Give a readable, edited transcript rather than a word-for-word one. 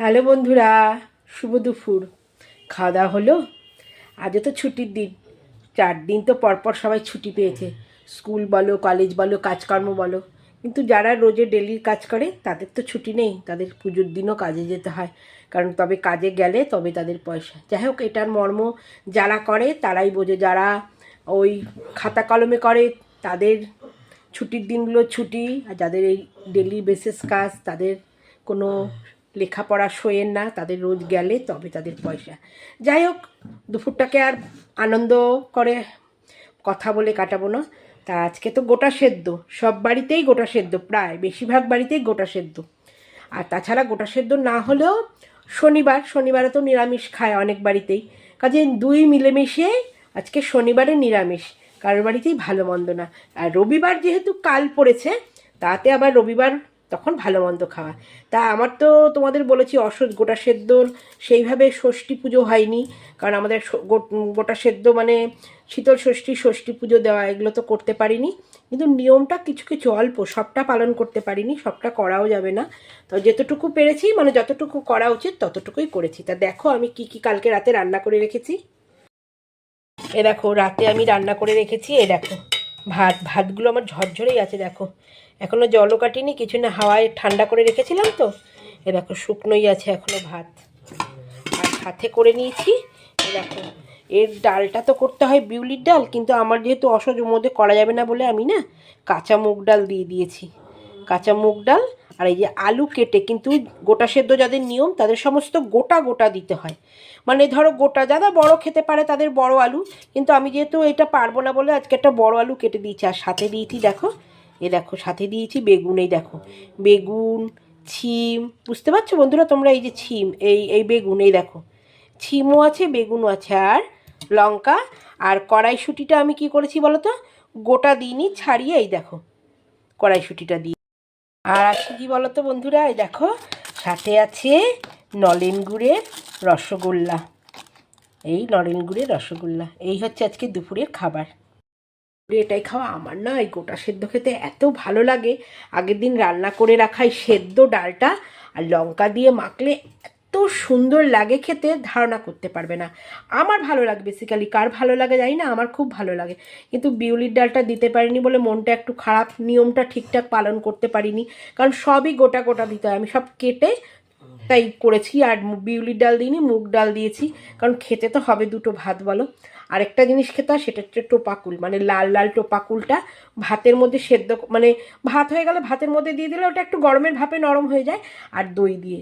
Hello বন্ধুরা, শুভ দুপুর। খাওয়া দাওয়া হলো? আজও তো ছুটির দিন। 4 দিন তো পরপর সবাই ছুটি পেয়েছে, স্কুল বলো, কলেজ বলো, কাজকর্ম বলো। কিন্তু যারা রোজে ডেলির কাজ করে তাদের তো ছুটি নেই, তাদের পুজোর দিনও কাজে যেতে হয়। কারণ তবে কাজে গেলে তবে তাদের পয়সা। যাই হোক, এটার মর্ম যারা করে তারাই বোঝে। যারা ওই খাতা কলমে করে তাদের ছুটির দিনগুলো ছুটি, আর যাদের এই ডেলি বেসিস কাজ তাদের কোনো লেখাপড়া শোয়েন না, তাদের রোজ গেলে তবে তাদের পয়সা। যাই হোক, দুপুরটাকে আর আনন্দ করে কথা বলে কাটাবো না। তা আজকে তো গোটা সেদ্ধ, সব বাড়িতেই গোটা সেদ্ধ, প্রায় বেশিরভাগ বাড়িতেই গোটা সেদ্ধ। আর তাছাড়া গোটা সেদ্ধ না হলেও শনিবারে তো নিরামিষ খায় অনেক বাড়িতেই। কাজে দুই মিলেমিশে আজকে শনিবারে নিরামিষ, কারোর বাড়িতেই ভালো মন্দ না। আর রবিবার যেহেতু কাল পড়েছে, তাতে আবার রবিবার তখন ভালো মন্দ খাওয়া। তা আমার তো তোমাদের বলেছি গোটা সেদ্ধর সেইভাবে ষষ্ঠী পুজো হয়নি, কারণ আমাদের গোটা সেদ্ধ মানে শীতল ষষ্ঠী, ষষ্ঠী পুজো দেওয়া, এগুলো তো করতে পারিনি। কিন্তু নিয়মটা কিছু কিছু অল্প, সবটা পালন করতে পারিনি, সবটা করাও যাবে না। তো যেতটুকু পেরেছি, মানে যতটুকু করা উচিত ততটুকুই করেছি। তা দেখো আমি কি কি কালকে রাতে রান্না করে রেখেছি। এ দেখো, রাতে আমি রান্না করে রেখেছি। এ দেখো, ভাতগুলো আমার ঝরঝরেই আছে। দেখো, এখনও জলও কাটিনি কিছু না, হাওয়ায় ঠান্ডা করে রেখেছিলাম তো। এ দেখো, শুকনোই আছে এখনও ভাত। আর সাথে করে নিয়েছি, এ দেখো, এর ডালটা তো করতে হয় বিউলির ডাল, কিন্তু আমার যেহেতু অসহ্য মধ্যে করা যাবে না বলে আমি না কাঁচা মুগ ডাল দিয়ে দিয়েছি। কাঁচা মুগ ডাল আর এই যে আলু কেটে, কিন্তু গোটা সেদ্ধ যাদের নিয়ম তাদের সমস্ত গোটা গোটা দিতে হয়। মানে ধরো গোটা, যারা বড় খেতে পারে তাদের বড় আলু, কিন্তু আমি যেহেতু এটা পারবো না বলে আজকে একটা বড় আলু কেটে দিয়েছি। আর সাথে দিয়েছি দেখো, এ দেখো সাথে দিয়েছি বেগুন। এই দেখো বেগুন, ছিম, বুঝতে পারছো বন্ধুরা তোমরা? এই যে ছিম, এই বেগুন, এই দেখো ছিমও আছে, বেগুনও আছে, আর লঙ্কা। আর কড়াইশুঁটিটা আমি কি করেছি বলো তো, গোটা দিইনি, ছাড়িয়ে এই দেখো কড়াইশুঁটিটা দিই। আর আছে কি বলো তো বন্ধুরা, এই দেখো সাথে আছে নলেন গুড়ের রসগোল্লা। এই নলেন গুড়ের রসগোল্লা, এই হচ্ছে আজকে দুপুরের খাবার। এটাই খাওয়া। আমার না এই গোটা সেদ্ধ খেতে এত ভালো লাগে। আগের দিন রান্না করে রাখা এই সেদ্ধ ডালটা আর লঙ্কা দিয়ে মাখলে এত সুন্দর লাগে খেতে, ধারণা করতে পারবে না। আমার ভালো লাগে, বেসিক্যালি কার ভালো লাগে জানি না, আমার খুব ভালো লাগে। কিন্তু বিউলির ডালটা দিতে পারিনি বলে মনটা একটু খারাপ, নিয়মটা ঠিকঠাক পালন করতে পারিনি। কারণ সবই গোটা গোটা দিতে হয়, আমি সব কেটে তাই করেছি। আর বিউলির ডাল দিইনি, মুগ ডাল দিয়েছি, কারণ খেতে তো হবে দুটো ভাত বলো। আরেকটা জিনিস খেতে হয়, সেটা হচ্ছে টোপাকুল, মানে লাল লাল টোপাকুলটা ভাতের মধ্যে সেদ্ধ, মানে ভাত হয়ে গেলে ভাতের মধ্যে দিয়ে দিলে ওটা একটু গরমের ভাপে নরম হয়ে যায়। আর দই দিয়ে